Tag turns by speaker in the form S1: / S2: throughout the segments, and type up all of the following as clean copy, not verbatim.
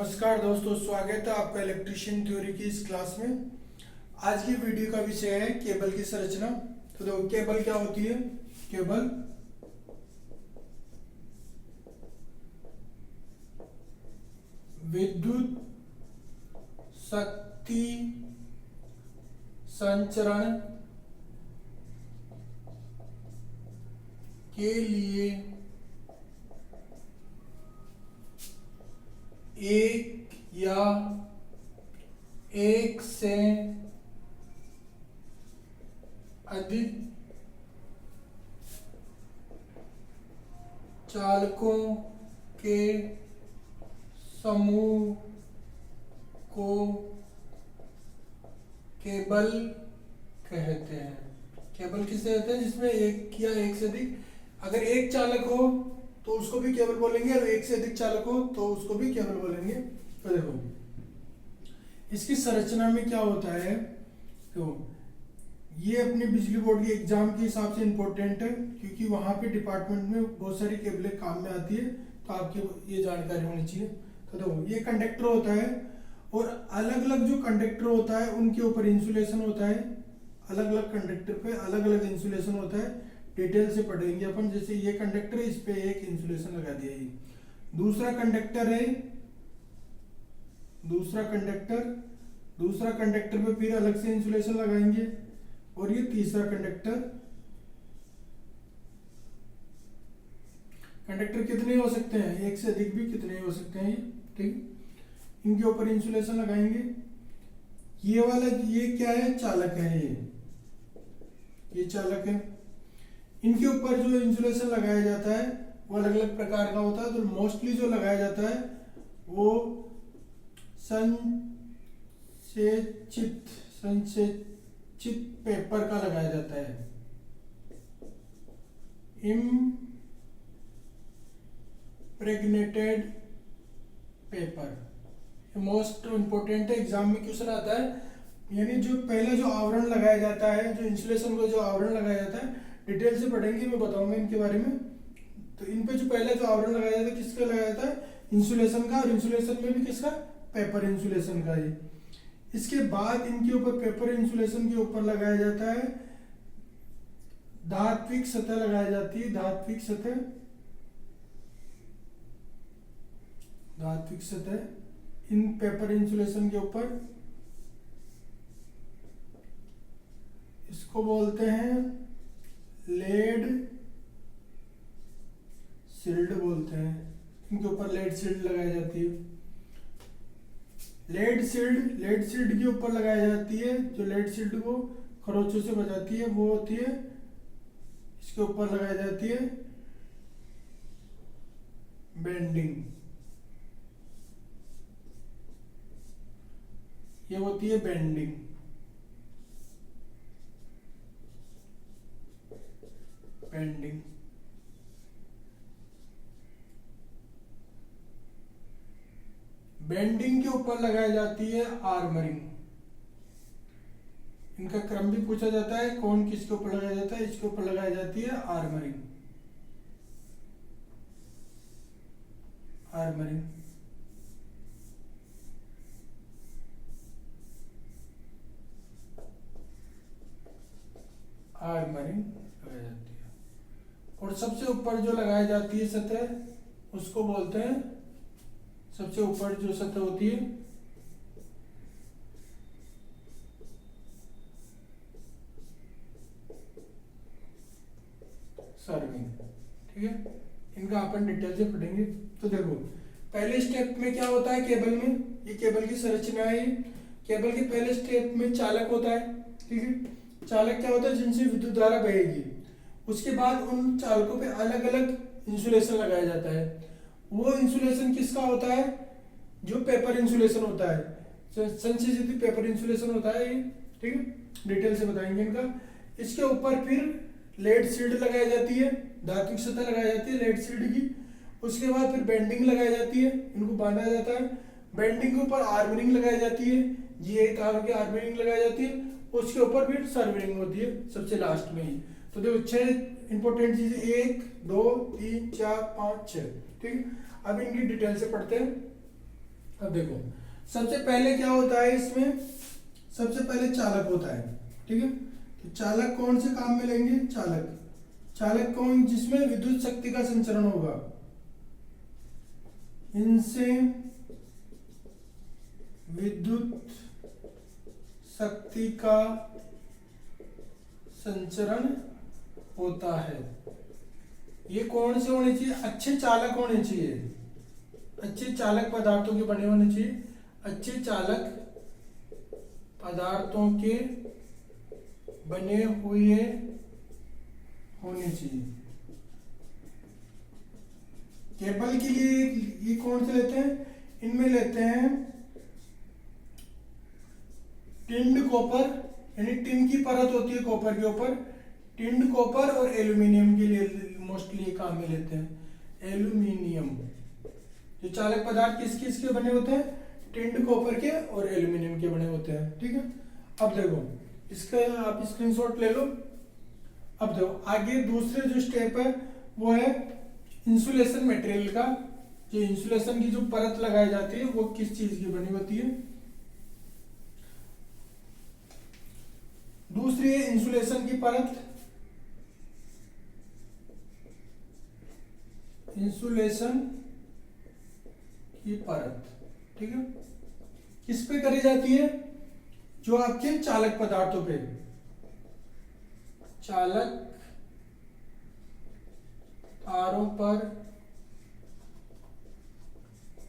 S1: नमस्कार दोस्तों, स्वागत है आपका इलेक्ट्रिशियन थ्योरी की इस क्लास में। आज की वीडियो का विषय है केबल की संरचना। तो देखो, केबल क्या होती है। केबल विद्युत शक्ति संचरण के लिए एक या एक से अधिक चालकों के समूह को केबल कहते हैं। केबल किसे कहते हैं? जिसमें एक या एक से अधिक, अगर एक चालक हो तो उसको भी केबल बोलेंगे और एक से अधिक चालक हो तो उसको भी केबल बोलेंगे। तो देखो, इसकी संरचना में क्या होता है। तो ये अपने बिजली बोर्ड के एग्जाम के हिसाब से इम्पोर्टेंट है, क्योंकि वहां पे डिपार्टमेंट में बहुत सारी केबलें काम में आती है, तो आपकी ये जानकारी होनी चाहिए। तो देखो, ये कंडक्टर होता है और अलग अलग जो कंडक्टर होता है उनके ऊपर इंसुलेशन होता है। अलग अलग कंडक्टर पे अलग अलग इंसुलेशन होता है। डिटेल से पढ़ेंगे अपन। जैसे ये कंडक्टर है, इस पे एक इंसुलेशन लगा दिया। ये दूसरा कंडक्टर है, दूसरा कंडक्टर पे फिर अलग से इंसुलेशन लगाएंगे। और ये तीसरा कंडक्टर कितने हो सकते हैं? एक से अधिक भी कितने हो सकते हैं, ठीक। इनके ऊपर इंसुलेशन लगाएंगे। ये वाला, ये क्या है? चालक है। ये चालक है। इनके ऊपर जो इंसुलेशन लगाया जाता है वो अलग अलग प्रकार का होता है। तो मोस्टली जो लगाया जाता है वो संसेचित पेपर का लगाया जाता है। इम्प्रेग्नेटेड पेपर मोस्ट इंपोर्टेंट है, एग्जाम में क्वेश्चन आता है। यानी जो पहले जो आवरण लगाया जाता है, जो इंसुलेशन को जो आवरण लगाया जाता है, डिटेल से पढ़ेंगे, मैं बताऊंगा इनके बारे में। तो इन पे जो पहले जो आवरण लगाया जाता है, किसका लगाया जाता है? इंसुलेशन का। और इंसुलेशन में भी किसका? पेपर इंसुलेशन का ही। इसके बाद इनके ऊपर पेपर इंसुलेशन के ऊपर लगाया जाता है धात्विक सतह लगाई जाती है। धात्विक सतह इन पेपर इंसुलेशन के ऊपर, इसको बोलते हैं लेड शील्ड बोलते हैं। इनके ऊपर लेड शील्ड लगाई जाती है। लेड शील्ड के ऊपर लगाई जाती है। जो लेड शील्ड को खरोचों से बचाती है वो होती है, इसके ऊपर लगाई जाती है बेंडिंग। ये होती है बेंडिंग। बेंडिंग के ऊपर लगाई जाती है आर्मरिंग। इनका क्रम भी पूछा जाता है, कौन किसके ऊपर लगाया जाता है। इसके ऊपर लगाई जाती है आर्मरिंग। लगाई जाती है। और सबसे ऊपर जो लगाई जाती है सतह, उसको बोलते हैं, सबसे ऊपर जो सतह होती है सर्विंग, ठीक है। इनका अपन डिटेल से पढ़ेंगे। तो देखो, पहले स्टेप में क्या होता है केबल में, ये केबल की संरचना है। केबल के पहले स्टेप में चालक होता है, ठीक है। चालक क्या होता है? जिनसे विद्युत धारा बहेगी। उसके बाद उन चालकों पे अलग अलग इंसुलेशन लगाया जाता है। वो इंसुलेशन किसका होता है? जो पेपर इंसुलेशन होता है, संश्लेषित पेपर इंसुलेशन होता है ये, ठीक है। डिटेल से बताएंगे इनका। इसके ऊपर फिर लेड शील्ड लगाई जाती है, धात्विक सतह लगाई जाती है लेड शील्ड की। उसके बाद फिर बेंडिंग लगाई जाती है, इनको बांधा जाता है। बेंडिंग के ऊपर आर्मरिंग लगाई जाती है, ये तारों की आर्मरिंग लगाई जाती है। उसके ऊपर फिर सर्विंग होती है सबसे लास्ट में ही। तो देखो, 6 इंपॉर्टेंट चीजें, 1 2 3 4 5 6, ठीक है। अब इनकी डिटेल से पढ़ते हैं। अब देखो, सबसे पहले क्या होता है इसमें, सबसे पहले चालक होता है, ठीक है। तो चालक कौन से काम में लेंगे, चालक, चालक कौन, जिसमें विद्युत शक्ति का संचरण होगा, इनसे विद्युत शक्ति का संचरण होता है। ये कौन से होने चाहिए, अच्छे चालक होने चाहिए, अच्छे चालक पदार्थों के बने होने चाहिए, अच्छे चालक पदार्थों के बने हुए होने चाहिए। केबल के लिए ये कौन से लेते हैं, इनमें लेते हैं टिन्ड कॉपर, यानी टिन की परत होती है कॉपर के ऊपर, टिन्ड कॉपर, और एल्यूमिनियम के लिए मोस्टली काम में लेते हैं एल्यूमिनियम। जो चालक पदार्थ किस किस के बने होते हैं, टिन्ड कॉपर के और एल्यूमिनियम के बने होते हैं, ठीक है। अब देखो इसका आप स्क्रीनशॉट ले लो। अब देखो आगे दूसरे जो स्टेप है वो है इंसुलेशन मटेरियल का। जो इंसुलेशन की जो परत लगाई जाती है वो किस चीज की बनी होती है, दूसरी है इंसुलेशन की परत, इंसुलेशन की परत, ठीक है। किस पे करी जाती है, जो आपके चालक पदार्थों पे, चालक तारों पर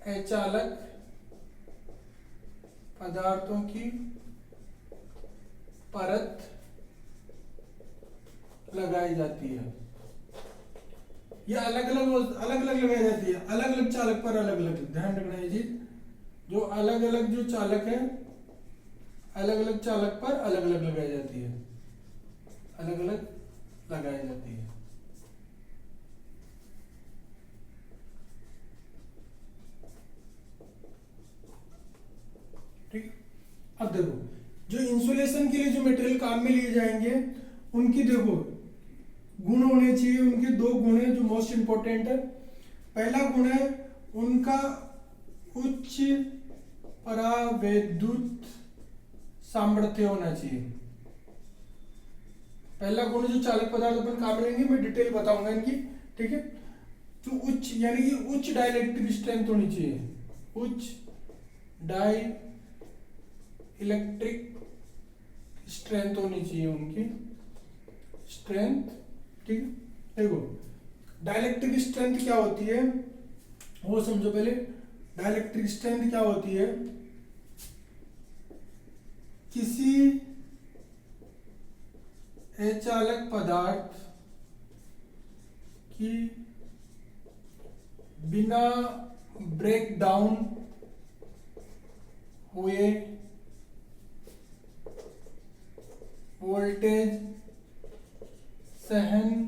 S1: अचालक पदार्थों की परत लगाई जाती है। ये अलग अलग लगाई जाती है, अलग अलग चालक पर अलग अलग, ध्यान रखना है जी। जो अलग अलग जो चालक है, अलग अलग चालक पर अलग अलग लगाई जाती है, अलग अलग लगाई जाती है। ठीक। अब देखो जो इंसुलेशन के लिए जो मटेरियल काम में लिए जाएंगे उनकी देखो गुण होने चाहिए, उनके दो गुण है जो मोस्ट इंपॉर्टेंट है। पहला गुण है उनका उच्च परावैद्युत सामर्थ्य होना चाहिए। पहला गुण जो चालक पदार्थ अपन काम लेंगे, मैं डिटेल बताऊंगा इनकी, ठीक है। जो उच्च यानी कि उच्च डाइलेक्ट्रिक स्ट्रेंथ होनी चाहिए, उच्च डाई इलेक्ट्रिक स्ट्रेंथ होनी चाहिए उनकी, स्ट्रेंथ, ठीक है। देखो डाइलेक्ट्रिक स्ट्रेंथ क्या होती है वो समझो पहले। डाइलेक्ट्रिक स्ट्रेंथ क्या होती है, किसी अचालक पदार्थ की बिना ब्रेक डाउन हुए वोल्टेज सहन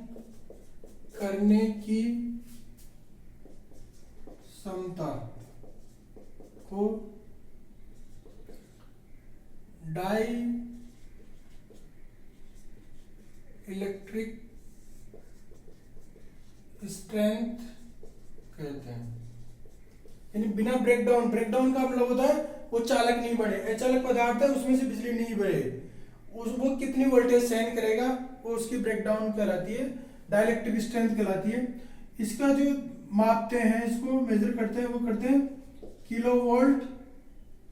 S1: करने की क्षमता को डाई इलेक्ट्रिक स्ट्रेंथ कहते हैं। यानी बिना ब्रेकडाउन, ब्रेकडाउन का मतलब होता है वो चालक नहीं बढ़े, अचालक पदार्थ है उसमें से बिजली नहीं बढ़े, वो कितनी वोल्टेज सहन करेगा वो उसकी ब्रेकडाउन कहलाती है, डाइलेक्ट्रिक स्ट्रेंथ कहलाती है। इसका जो मापते हैं, इसको मेजर करते हैं, वो करते हैं किलोवोल्ट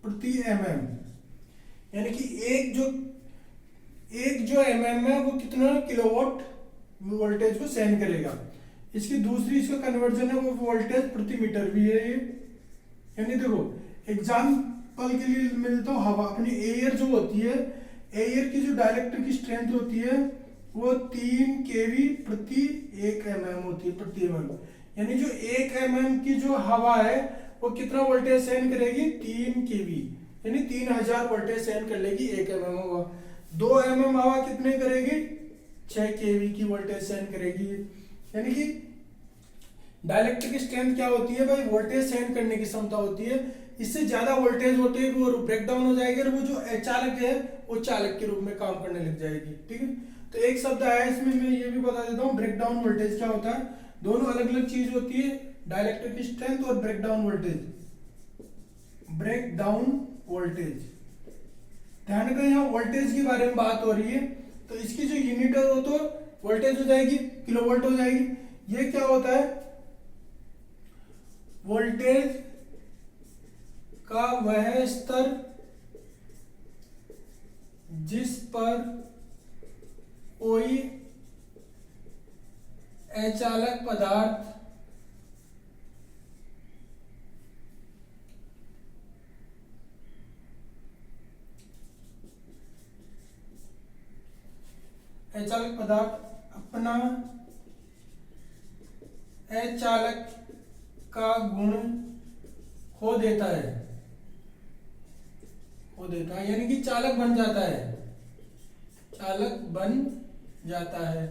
S1: प्रति एमएम। यानी कि एक जो एमएम है वो कितना किलोवाट वोल्टेज को सहन करेगा। इसकी दूसरी इसका कन्वर्जन है वो वोल्टेज प्रति मीटर भी है ये। यानी देखो एग्जाम्पल के लिए मिलता हूँ, हवा अपनी एयर जो होती है, एयर की जो डाइलेक्ट्रिक स्ट्रेंथ होती है वो 3 केवी प्रति 1 एमएम होती है, प्रति एमएम। यानी जो 1 एमएम की जो हवा है वो कितना वोल्टेज सहन करेगी, 3 केवी, यानी 3000 वोल्टेज सहन कर लेगी 1 एमएम हवा। 2 एमएम हवा कितने करेगी, 6 केवी की वोल्टेज सहन करेगी। यानी कि डाइलेक्ट्रिक स्ट्रेंथ क्या होती है भाई, वोल्टेज सहन करने की क्षमता होती है। इससे ज्यादा वोल्टेज होती है वो ब्रेक डाउन हो जाएगी और वो जो अचालक है वो चालक के रूप में काम करने लग जाएगी। ठीक है, तो एक शब्द आया इसमें, मैं ये भी बता देता हूँ ब्रेक डाउन वोल्टेज क्या होता है। दोनों अलग अलग चीज होती है, डाइलेक्ट्रिक स्ट्रेंथ और break down voltage. Break down voltage. ध्यान रखना यहाँ वोल्टेज के बारे में बात हो रही है, तो इसकी जो यूनिट है वो तो वोल्टेज हो जाएगी, किलोवोल्ट हो जाएगी। ये क्या होता है, वोल्टेज का वह स्तर जिस पर कोई अचालक पदार्थ अपना अचालक का गुण खो देता है, यानी कि चालक बन जाता है,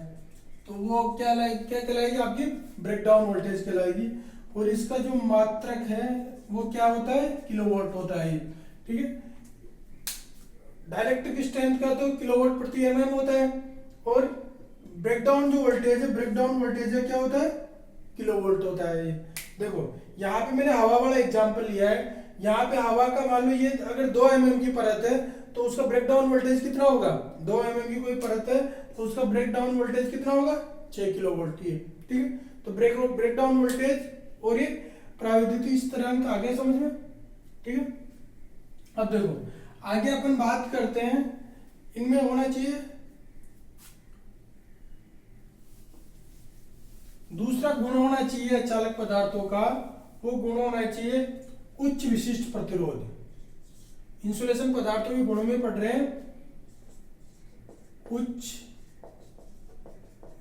S1: तो वो क्या कहलाएगी, आपकी ब्रेकडाउन वोल्टेज कहलाएगी। और इसका जो मात्रक है वो क्या होता है, किलोवाट होता है। ठीक है, डाइलेक्ट्रिक स्ट्रेंथ का तो किलोवाट प्रति एमएम होता है, और ब्रेकडाउन जो वोल्टेज है, क्या होता है, किलोवोल्ट होता है। देखो यहाँ पे मैंने हवा वाला एग्जांपल लिया है। यहाँ पे हवा का मान लो ये अगर 2 mm की परत है तो उसका ब्रेकडाउन वोल्टेज कितना होगा, 2 mm की कोई परत है तो उसका ब्रेकडाउन वोल्टेज कितना होगा, 6 किलोवोल्ट की। ठीक है, तो ब्रेकडाउन वोल्टेज और ये प्राविद्युतीय स्थिरांक आ गया समझ में। ठीक है, अब देखो आगे अपन बात करते हैं, इनमें होना चाहिए दूसरा गुण होना चाहिए अचालक पदार्थों का, वो गुण होना चाहिए उच्च विशिष्ट प्रतिरोध। इंसुलेशन पदार्थों के गुणों में पढ़ रहे हैं, उच्च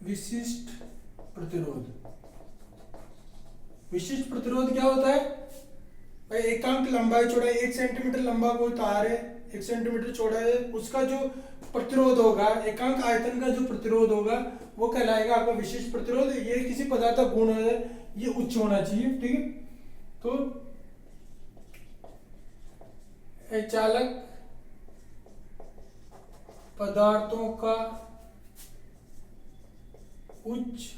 S1: विशिष्ट प्रतिरोध। विशिष्ट प्रतिरोध क्या होता है भाई, एकांक लंबाई चौड़ाई 1 सेंटीमीटर लंबा कोई तार है, 1 सेंटीमीटर चौड़ा है, उसका जो प्रतिरोध होगा, एकांक आयतन का जो प्रतिरोध होगा वो कहलाएगा आपका विशिष्ट प्रतिरोध। ये किसी पदार्थ का गुण है, ये उच्च होना चाहिए। ठीक है, तो अचालक पदार्थों का उच्च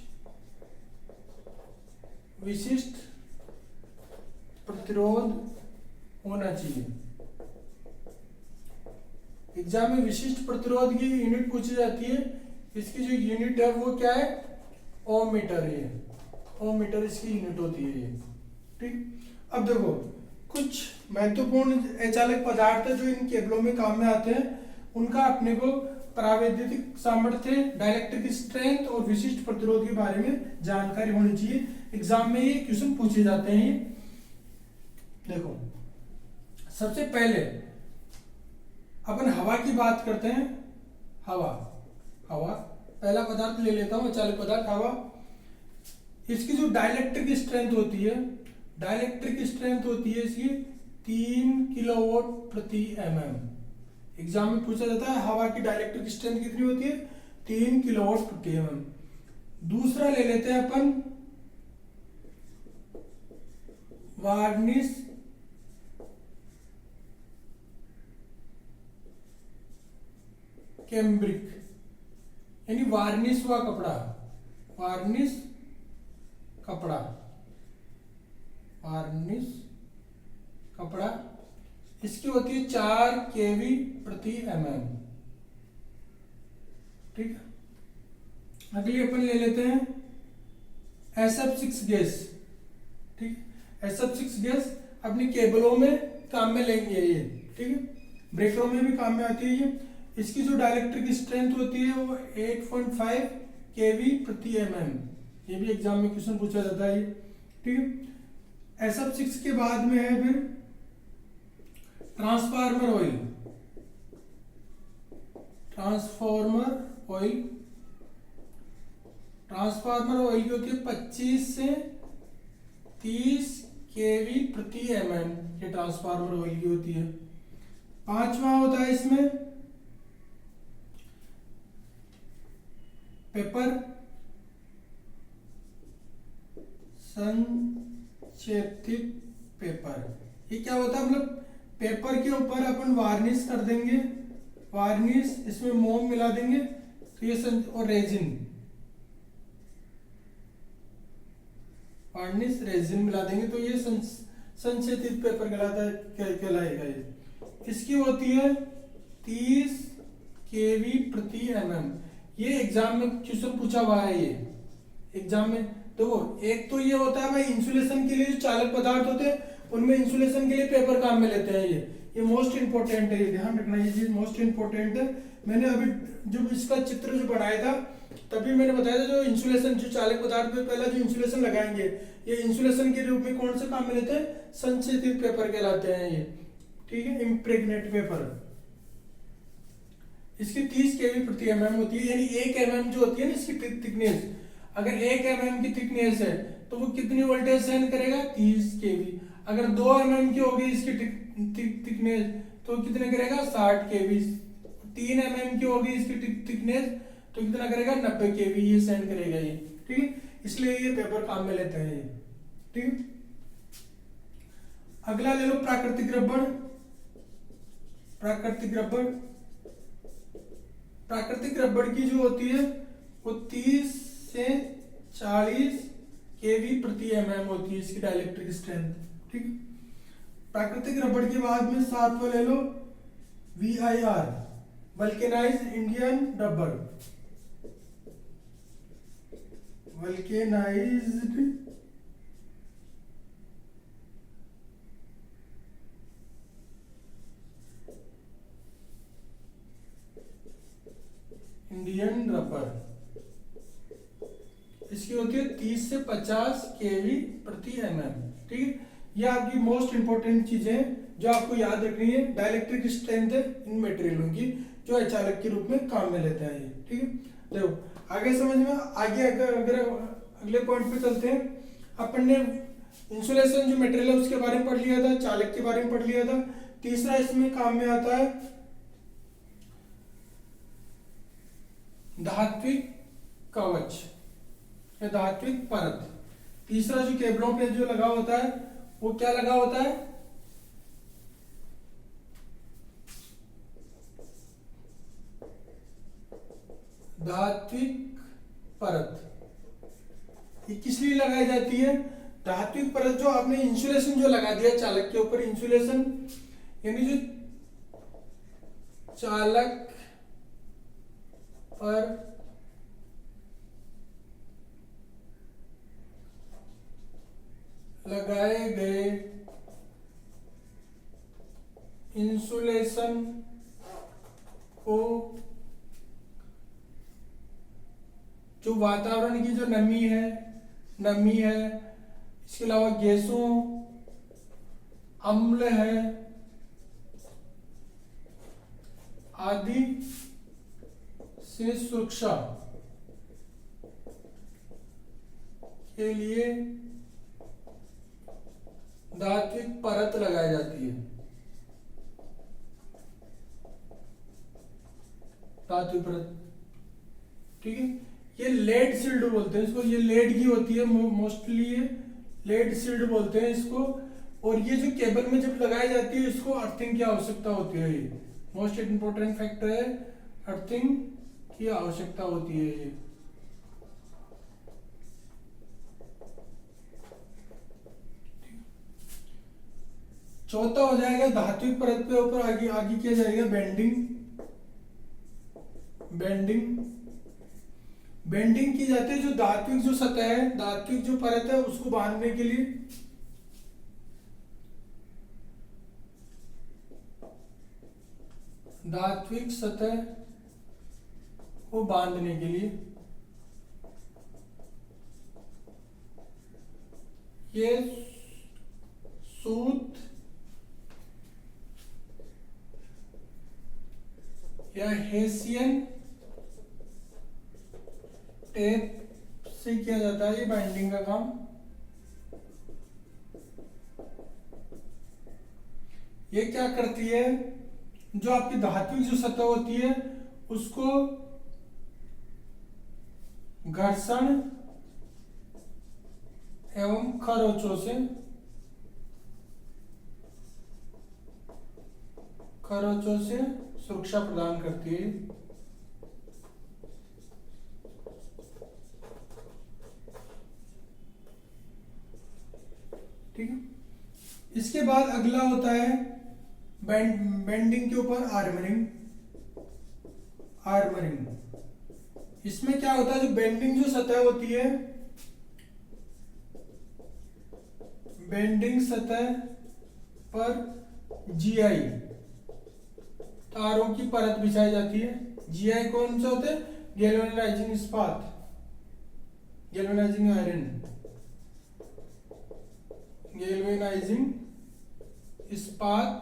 S1: विशिष्ट प्रतिरोध होना चाहिए। एग्जाम में विशिष्ट प्रतिरोध की यूनिट पूछी जाती है, इसकी जो यूनिट है वो क्या है, ओम मीटर है, ओम मीटर इसकी यूनिट होती है ये। ठीक, अब देखो कुछ महत्वपूर्ण अचालक पदार्थ जो इन केबलों में काम में आते हैं, उनका अपने को प्रावैद्युतिक सामर्थ्य, डाइलेक्ट्रिक स्ट्रेंथ और विशिष्ट प्रतिरोध के बारे में जानकारी होनी चाहिए। एग्जाम में ये क्वेश्चन पूछे जाते हैं। देखो सबसे पहले अपन हवा की बात करते हैं। हवा पहला पदार्थ ले लेता हूं, अचालक पदार्थ हवा। इसकी जो डाइलेक्ट्रिक स्ट्रेंथ होती है, इसकी 3 किलोवाट प्रति mm। एग्जाम में पूछा जाता है हवा की डाइलेक्ट्रिक स्ट्रेंथ कितनी होती है, 3 किलोवाट प्रति mm। दूसरा ले लेते हैं अपन वार्निश कैम्ब्रिक, यानी वार्निश हुआ कपड़ा, इसकी होती है 4 केवी प्रति mm। ठीक है, अगली अपन ले लेते हैं SF6 गैस। ठीक, SF6 गैस अपनी केबलों में काम में लेंगे ये। ठीक है, ब्रेकरों में भी काम में आती है ये। इसकी जो डाइलेक्ट्रिक स्ट्रेंथ होती है वो 8.5 केवी प्रति mm। ये भी एग्जाम में क्वेश्चन पूछा जाता है। ठीक है, SF6 के बाद में है फिर ट्रांसफार्मर ऑयल की होती है 25 से 30 केवी प्रति mm। ये ट्रांसफार्मर ऑयल की होती है। 5वां होता है इसमें पेपर संक्षेपित पेपर। ये क्या होता है, मतलब पेपर के ऊपर अपन वार्निश कर देंगे, वार्निश इसमें मोम मिला देंगे तो ये और रेजिन, वार्निश रेजिन मिला देंगे तो ये संशोधित पेपर कहलाएगा ये। इसकी होती है 30 केवी प्रति एमएम। ये एग्जाम में क्वेश्चन पूछा हुआ है ये एग्जाम में। देखो एक तो ये होता है भाई इंसुलेशन के लिए जो चालक पदार्थ होते हैं उनमें इंसुलेशन के लिए पेपर काम में लेते हैं ये मोस्ट इंपोर्टेंट है, ये ध्यान रखना, ये चीज मोस्ट इंपोर्टेंट है। मैंने अभी जब इसका चित्र जो बनाया था तभी मैंने बताया था जो इंसुलेशन जो चालक पदार्थ पे पहला जो इंसुलेशन लगाएंगे ये इंसुलेशन के रूप में कौन से काम में लेते हैं, संक्षेपित पेपर कहलाते हैं ये, ठीक है, इम्प्रेग्नेट पेपर। इसकी 30 केवी प्रति एमएम होती है, यानी 1 एमएम जो होती है ना इसकी थिकनेस, अगर 1 एमएम की थिकनेस है तो वो कितनी वोल्टेज सहन करेगा, 30 केवी। अगर 2 एमएम की होगी इसकी थिकनेस तो कितने करेगा, 60 केवी। 3 एमएम की होगी इसकी थिकनेस तो कितना करेगा, 90 केवी ये सेंड करेगा ये, ठीक है। इसलिए ये पेपर काम में लेते हैं ये, ठीक है। अगला ले लो प्राकृतिक रबड़। प्राकृतिक रबड़, प्राकृतिक रबड़ की जो होती है वो 30 से 40 केवी प्रति एमएम होती है इसकी डाइलेक्ट्रिक स्ट्रेंथ, ठीक है। प्राकृतिक रबड़ के बाद में 7वां ले लो VIR, vulcanised Indian rubber. Vulcanised Indian rubber, इसकी होती है 30 से 50 केवी प्रति एमएम, ठीक है। ये आपकी मोस्ट इंपोर्टेंट चीजें जो आपको याद रखनी है। डाइलेक्ट्रिक स्ट्रेंथ है इन मटेरियलों की जो अचालक के रूप में काम में लेते हैं ये, ठीक है। देखो आगे समझ में आगे अगर अगले पॉइंट पे चलते हैं। अपन ने इंसुलेशन जो मटेरियल है उसके बारे में पढ़ लिया था, चालक के बारे में पढ़ लिया था। तीसरा इसमें काम में आता है धात्विक कवच या धात्विक परत। तीसरा जो केबलों पे जो लगा होता है वो क्या लगा होता है, धात्विक परत। ये किस लिए लगाई जाती है, धात्विक परत जो आपने इंसुलेशन जो लगा दिया चालक के ऊपर, इंसुलेशन यानी जो चालक पर लगाए गए इंसुलेशन को जो वातावरण की जो नमी है, इसके अलावा गैसों, अम्ल है आदि से सुरक्षा के लिए धात्विक परत लगाई जाती है। धात्विक परत, ठीक है। ये लेड सील्ड बोलते हैं इसको, ये लेड की होती है मोस्टली, ये लेड सील्ड बोलते हैं इसको। और ये जो केबल में जब लगाई जाती है इसको अर्थिंग की आवश्यकता होती है। ये मोस्ट इंपोर्टेंट फैक्टर है, अर्थिंग की आवश्यकता होती है ये। चौथा हो जाएगा धात्विक परत पे ऊपर आगे किया जाएगा बेंडिंग की जाती है। जो धात्विक जो सतह है, धात्विक जो परत है उसको बांधने के लिए धात्विक सतह को बांधने के लिए ये सूत या हेसियन टेप से किया जाता है ये बाइंडिंग का काम। ये क्या करती है, जो आपकी धात्विक जो सतह होती है उसको घर्षण एवं खरोंचों से सुरक्षा प्रदान करती है। ठीक है। इसके बाद अगला होता है बेंडिंग के ऊपर आर्मरिंग। इसमें क्या होता है, जो बेंडिंग जो सतह होती है, बेंडिंग सतह पर जीआई तारों की परत बिछाई जाती है। जीआई कौन से होते हैं, गैल्वेनाइजिंग इस्पात, गैल्वेनाइजिंग आयरन, गैल्वेनाइजिंग इस्पात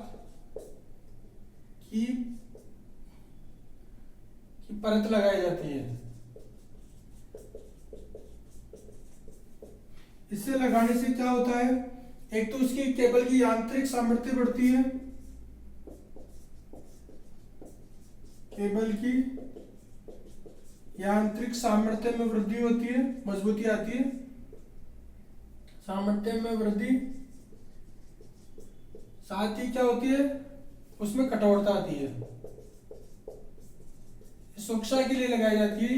S1: की परत लगाई जाती है। इससे लगाने से क्या होता है, एक तो उसकी केबल की यांत्रिक सामर्थ्य बढ़ती है, केबल की यांत्रिक सामर्थ्य में वृद्धि होती है, मजबूती आती है, सामर्थ्य में वृद्धि, साथ ही क्या होती है, उसमें कठोरता आती है। सुरक्षा के लिए लगाई जाती है,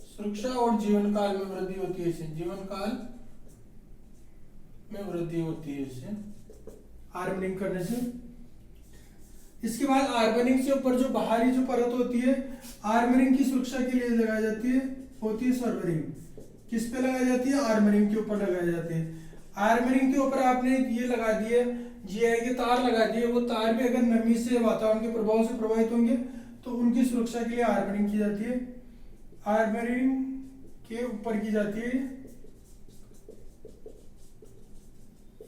S1: सुरक्षा और जीवन काल में वृद्धि होती है, इससे जीवन काल में वृद्धि होती है इससे आर्मरिंग करने से। इसके बाद आर्मरिंग से ऊपर जो बाहरी जो परत होती है, आर्मरिंग की सुरक्षा के लिए लगाई जाती है, होती है सर्वरिंग। किस पे लगाई जाती है, आर्मरिंग के ऊपर लगाई जाती है। आर्मरिंग के ऊपर आपने ये लगा दिए, जीआई के तार लगा दिए, वो तार भी अगर नमी से, वातावरण के प्रभाव से प्रभावित होंगे तो उनकी सुरक्षा के लिए आर्मरिंग की जाती है, आर्मरिंग के ऊपर की जाती है।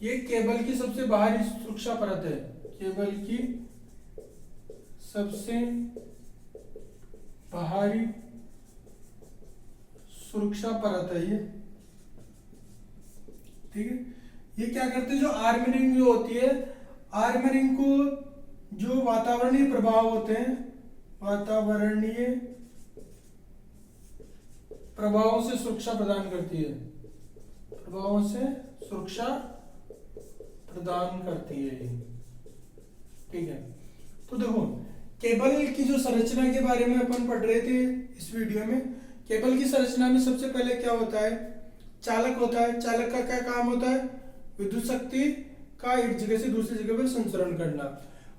S1: ये केबल की सबसे बाहरी सुरक्षा परत है, केबल की सबसे बाहरी सुरक्षा परत है ये, ठीक है। ये क्या करते हैं, जो आर्मरिंग जो होती है, आर्मरिंग को जो वातावरणीय प्रभाव होते हैं, वातावरणीय प्रभावों से सुरक्षा प्रदान करती है, प्रभावों से सुरक्षा प्रदान करती है, ठीक है। तो देखो, केबल की जो संरचना के बारे में अपन पढ़ रहे थे इस वीडियो में। केबल की संरचना में सबसे पहले क्या होता है, चालक होता है। चालक का क्या काम होता है, विद्युत शक्ति का एक जगह से दूसरी जगह पर संचरण करना।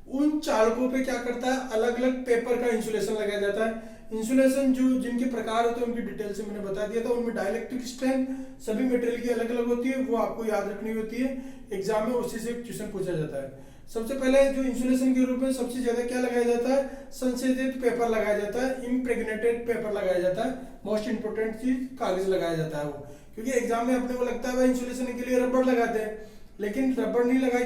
S1: उन चालकों पे क्या करता है, अलग अलग पेपर का इंसुलेशन लगाया जाता है। इंसुलेशन जो जिनके प्रकार होते हैं उनकी डिटेल से मैंने बता दिया था। उनमें डाइलेक्ट्रिक स्ट्रेंथ सभी मटेरियल की अलग अलग होती है, वो आपको याद रखनी होती है, एग्जाम में उसी से क्वेश्चन पूछा जाता है। सबसे पहले जो इंसुलेशन के रूप में सबसे ज्यादा क्या लगाया जाता है, संशोधित पेपर लगाया जाता है, इम्प्रेग्नेटेड पेपर लगाया जाता है। मोस्ट इंपोर्टेंट चीज कागज लगाया जाता है वो, क्योंकि एग्जाम में अपने को लगता है इंसुलेशन के लिए रबड़ लगाते हैं, लेकिन रबड़ नहीं लगाई